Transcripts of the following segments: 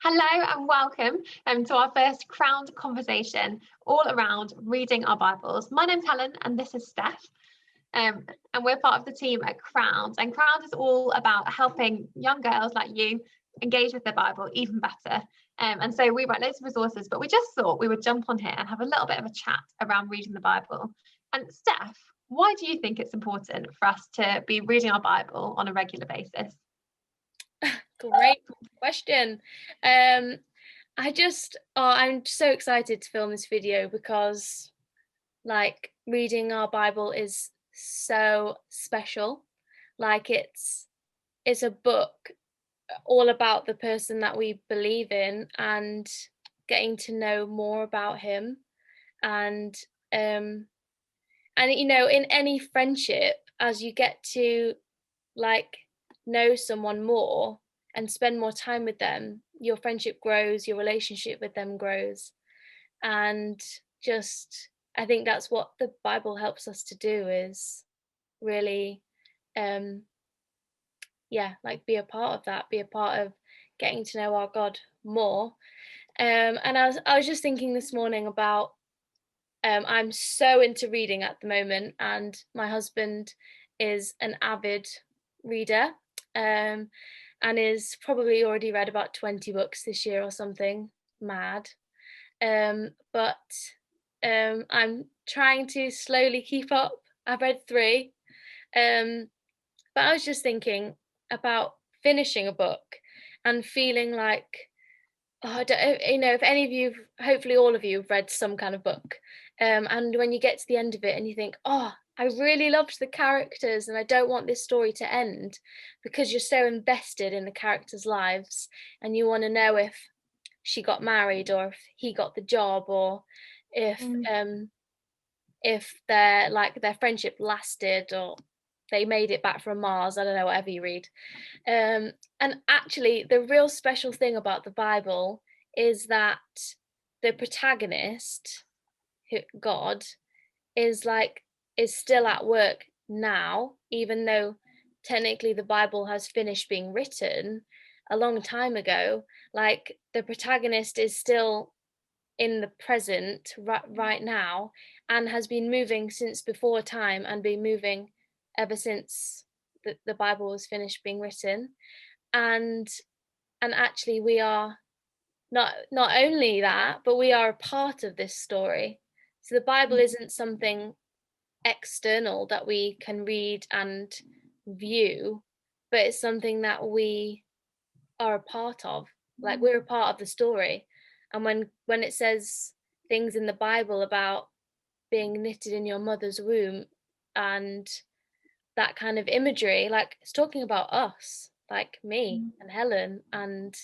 Hello and welcome to our first Crowned conversation all around reading our Bibles. My name's Helen and this is Steph. And we're part of the team at Crowned. And Crowned is all about helping young girls like you engage with the Bible even better. And so we write loads of resources, but we just thought we would jump on here and have a little bit of a chat around reading the Bible. And Steph, why do you think it's important for us to be reading our Bible on a regular basis? Great question. I'm so excited to film this video because reading our Bible is so special. It's a book all about the person that we believe in and getting to know more about him. And in any friendship, as you get to like know someone more and spend more time with them, your friendship grows, your relationship with them grows. And just I think that's what the Bible helps us to do, is really be a part of that, be a part of getting to know our God more. And I was just thinking this morning about I'm so into reading at the moment, and my husband is an avid reader, and is probably already read about 20 books this year or something mad. But I'm trying to slowly keep up. I've read 3. But I was just thinking about finishing a book and feeling like, oh, I don't, if any of you, hopefully all of you, have read some kind of book, and when you get to the end of it and you think, oh, I really loved the characters and I don't want this story to end, because you're so invested in the characters' lives and you want to know if she got married or if he got the job, or if their friendship lasted, or they made it back from Mars. I don't know, whatever you read. And actually, the real special thing about the Bible is that the protagonist, God, is still at work now, even though technically the Bible has finished being written a long time ago. Like, the protagonist is still in the present, right now, and has been moving since before time and been moving ever since the Bible was finished being written. And actually, we are not only that, but we are a part of this story. So the Bible isn't something external that we can read and view, but it's something that we are a part of. Like, we're a part of the story. And when it says things in the Bible about being knitted in your mother's womb and that kind of imagery, like, it's talking about us, like me and Helen. And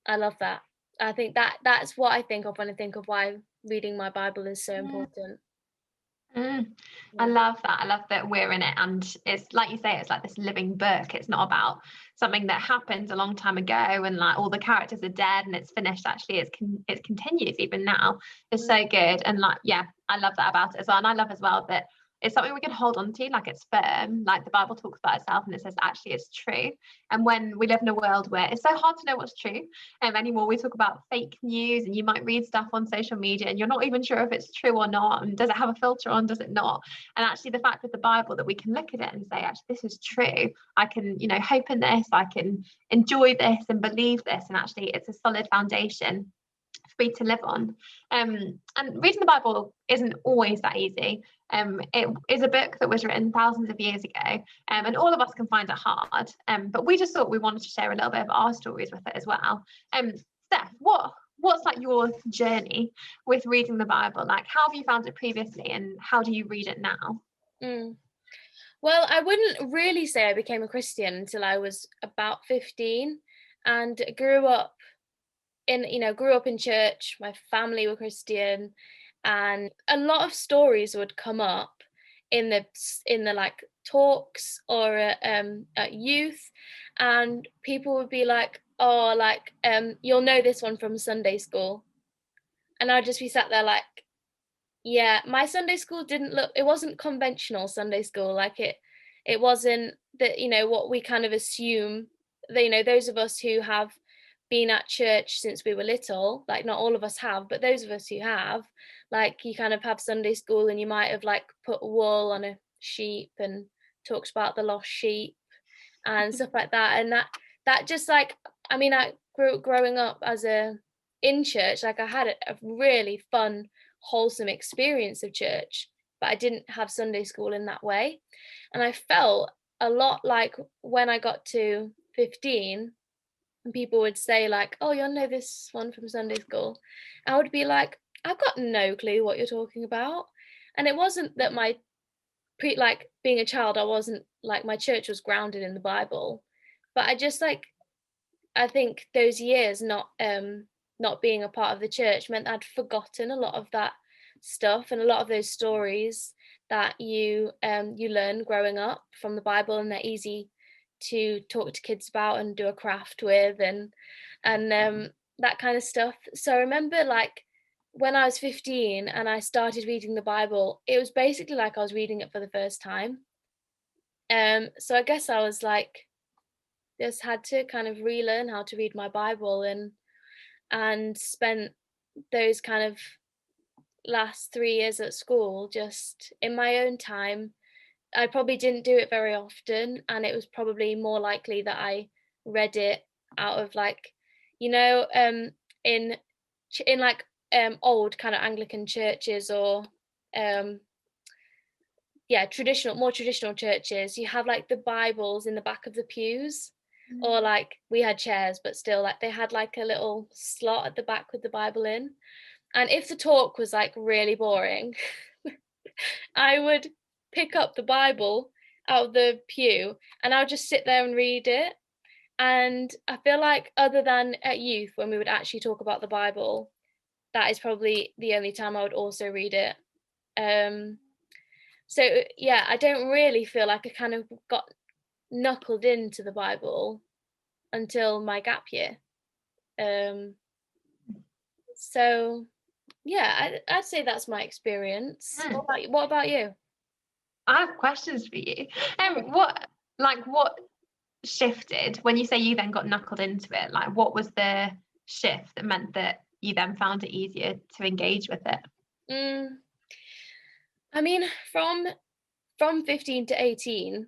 I love that. I think that's what I think of when I think of why reading my Bible is so important. I Yeah. love that. I love that we're in it, and it's like you say, it's like this living book. It's not about something that happened a long time ago and like all the characters are dead and it's finished. Actually, it continues even now. It's so good, and like, yeah, I love that about it as well. And I love as well that it's something we can hold on to, like it's firm, like the Bible talks about itself and it says actually it's true. And when we live in a world where it's so hard to know what's true anymore, we talk about fake news, and you might read stuff on social media and you're not even sure if it's true or not, and does it have a filter on, does it not? And actually the fact with the Bible that we can look at it and say, actually, this is true. I can, hope in this, I can enjoy this and believe this, and actually it's a solid foundation for me to live on. And reading the Bible isn't always that easy. It is a book that was written thousands of years ago, and all of us can find it hard. But we just thought we wanted to share a little bit of our stories with it as well. Steph, what's like your journey with reading the Bible? Like, how have you found it previously, and how do you read it now? Mm. Well, I wouldn't really say I became a Christian until I was about 15, and grew up in church. My family were Christian, and a lot of stories would come up in the like talks or at youth, and people would be like, oh, like, you'll know this one from Sunday school. And I'd just be sat there like, yeah, my Sunday school it wasn't conventional Sunday school. Like, it wasn't that, what we kind of assume that, those of us who have been at church since we were little, like not all of us have, but those of us who have, like you kind of have Sunday school and you might have like put wool on a sheep and talked about the lost sheep and stuff like that. And that just like, I mean, I growing up as a in church, like I had a really fun, wholesome experience of church, but I didn't have Sunday school in that way. And I felt a lot like when I got to 15 and people would say like, oh, you'll know this one from Sunday school, I would be like, I've got no clue what you're talking about. And it wasn't that my like being a child, I wasn't like, my church was grounded in the Bible, but I just like, I think those years not being a part of the church meant I'd forgotten a lot of that stuff and a lot of those stories that you learn growing up from the Bible, and they're easy to talk to kids about and do a craft with and that kind of stuff. So I remember like when I was 15 and I started reading the Bible, it was basically like I was reading it for the first time. So I guess I was like, just had to kind of relearn how to read my Bible and spent those kind of last 3 years at school just in my own time. I probably didn't do it very often, and it was probably more likely that I read it out of like, you know, in like old kind of Anglican churches or more traditional churches, you have like the Bibles in the back of the pews, or like we had chairs, but still like they had like a little slot at the back with the Bible in. And if the talk was like really boring, I would pick up the Bible out of the pew and I would just sit there and read it. And I feel like other than at youth when we would actually talk about the Bible, that is probably the only time I would also read it. So yeah, I don't really feel like I kind of got knuckled into the Bible until my gap year. So yeah, I'd say that's my experience. What about you? I have questions for you. What shifted when you say you then got knuckled into it? Like, what was the shift that meant that you then found it easier to engage with it? I mean, from 15 to 18,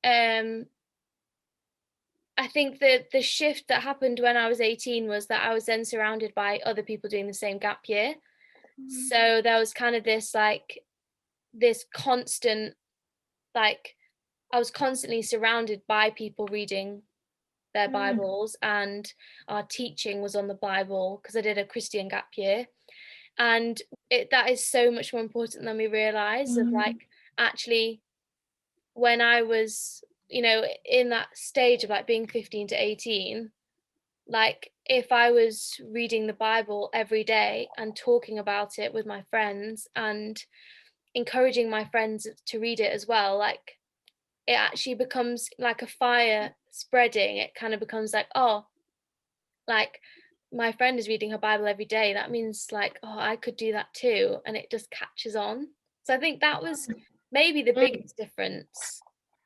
I think that the shift that happened when I was 18 was that I was then surrounded by other people doing the same gap year. So there was kind of this constant, like, I was constantly surrounded by people reading their Bibles, and our teaching was on the Bible because I did a Christian gap year. And that is so much more important than we realize, of like, actually, when I was, you know, in that stage of like being 15 to 18, like if I was reading the Bible every day and talking about it with my friends and encouraging my friends to read it as well, like it actually becomes like a fire spreading. It kind of becomes like, oh, like my friend is reading her Bible every day, that means like, oh, I could do that too, and it just catches on. So I think that was maybe the biggest difference,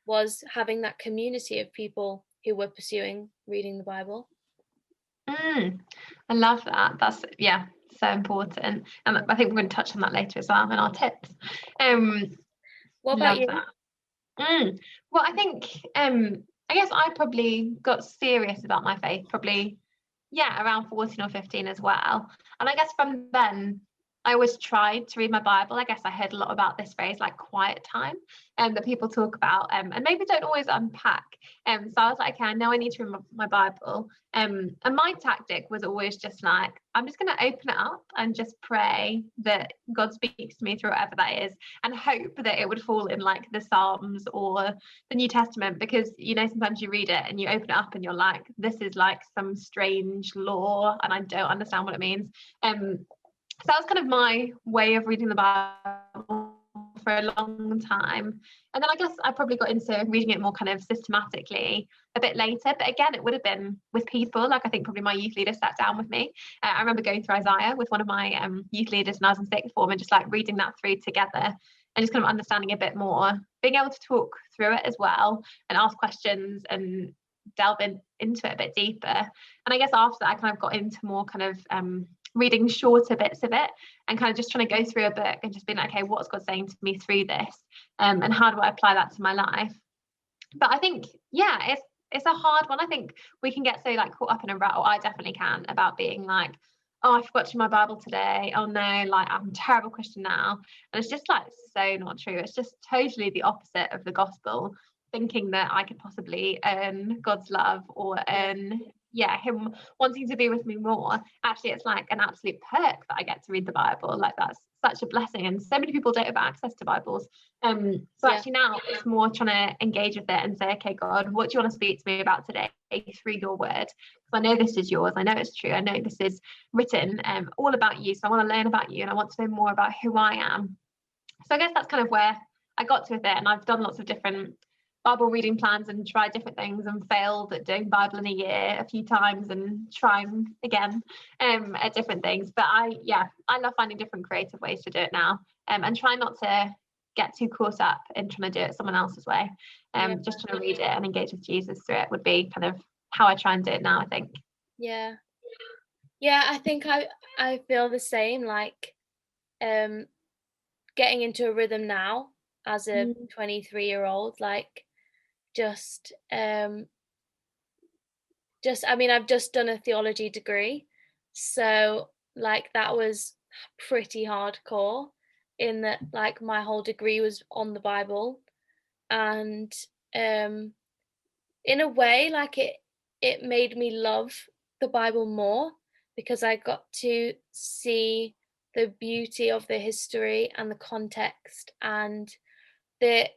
was having that community of people who were pursuing reading the Bible. I love that. That's so important, and I think we're going to touch on that later as well in our tips. What about you? Well, I think I guess I probably got serious about my faith probably around 14 or 15 as well. And I guess from then I always tried to read my Bible. I guess I heard a lot about this phrase like quiet time that people talk about and maybe don't always unpack. So I was like, okay, I know I need to read my Bible. And my tactic was always just like, I'm just going to open it up and just pray that God speaks to me through whatever that is, and hope that it would fall in like the Psalms or the New Testament, because you know sometimes you read it and you open it up and you're like, this is like some strange law and I don't understand what it means. So that was kind of my way of reading the Bible for a long time. And then I guess I probably got into reading it more kind of systematically a bit later. But again, it would have been with people. Like I think probably my youth leader sat down with me. I remember going through Isaiah with one of my youth leaders when I was in sixth form and just like reading that through together and just kind of understanding a bit more, being able to talk through it as well and ask questions and delve into it a bit deeper. And I guess after that I kind of got into more kind of reading shorter bits of it and kind of just trying to go through a book and just being like, okay, what's God saying to me through this, and how do I apply that to my life? But I think, yeah, it's a hard one. I think we can get so like caught up in a rut, or I definitely can, about being like, oh, I forgot to read my Bible today, oh no, like I'm a terrible Christian now. And it's just like so not true. It's just totally the opposite of the gospel, thinking that I could possibly earn God's love or earn him wanting to be with me more. Actually, it's like an absolute perk that I get to read the Bible. Like, that's such a blessing, and so many people don't have access to Bibles. Actually now it's more trying to engage with it and say, okay, God, what do you want to speak to me about today through your word? Because I know this is yours, I know it's true, I know this is written all about you, so I want to learn about you and I want to know more about who I am. So I guess that's kind of where I got to with it. And I've done lots of different Bible reading plans and tried different things and failed at doing Bible in a year a few times and trying again at different things. But I love finding different creative ways to do it now, and try not to get too caught up in trying to do it someone else's way. Just trying to read it and engage with Jesus through it would be kind of how I try and do it now, I think. Yeah, I think I feel the same, like getting into a rhythm now as a 23-year-old, like just I mean, I've just done a theology degree, so like that was pretty hardcore, in that like my whole degree was on the Bible. And in a way, like it made me love the Bible more, because I got to see the beauty of the history and the context and the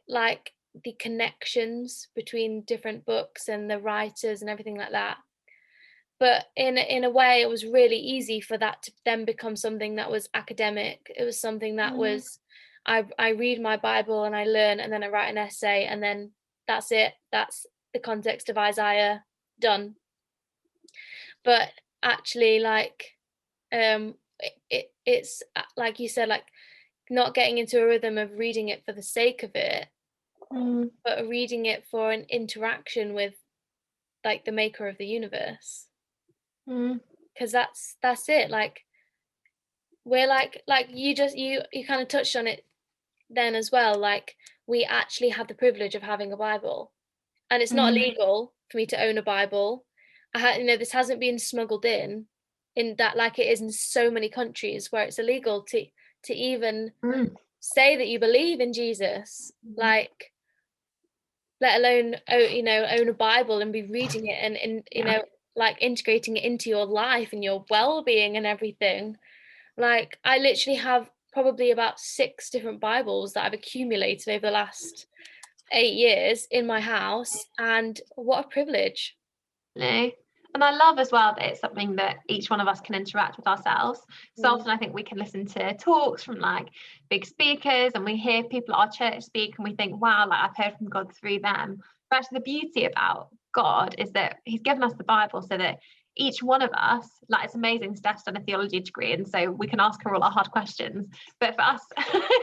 connections between different books and the writers and everything like that. But in a way, it was really easy for that to then become something that was academic. It was something that was, I read my Bible and I learn, and then I write an essay, and then that's it. That's the context of Isaiah, done. But actually, like, it's like you said, like not getting into a rhythm of reading it for the sake of it, but reading it for an interaction with like the maker of the universe. Because that's it. Like, we're like you kind of touched on it then as well, like we actually have the privilege of having a Bible, and it's not illegal for me to own a Bible. This hasn't been smuggled in that, like it is in so many countries where it's illegal to even say that you believe in Jesus, like, let alone own a Bible and be reading it and like integrating it into your life and your well-being and everything. Like, I literally have probably about 6 different Bibles that I've accumulated over the last 8 years in my house, and what a privilege. And I love as well that it's something that each one of us can interact with ourselves. So often I think we can listen to talks from like big speakers, and we hear people at our church speak and we think, wow, like I've heard from God through them. But actually the beauty about God is that he's given us the Bible so that each one of us, like, it's amazing, Steph's done a theology degree, and so we can ask her all our hard questions. But for us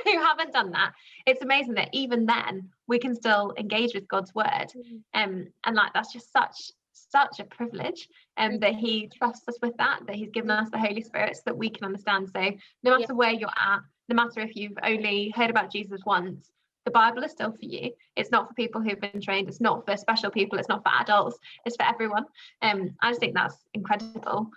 who haven't done that, it's amazing that even then we can still engage with God's word. And like, that's just such a privilege, that he trusts us with that he's given us the Holy Spirit so that we can understand. So no matter where you're at, no matter if you've only heard about Jesus once, the Bible is still for you. It's not for people who've been trained, it's not for special people, it's not for adults, it's for everyone. I just think that's incredible.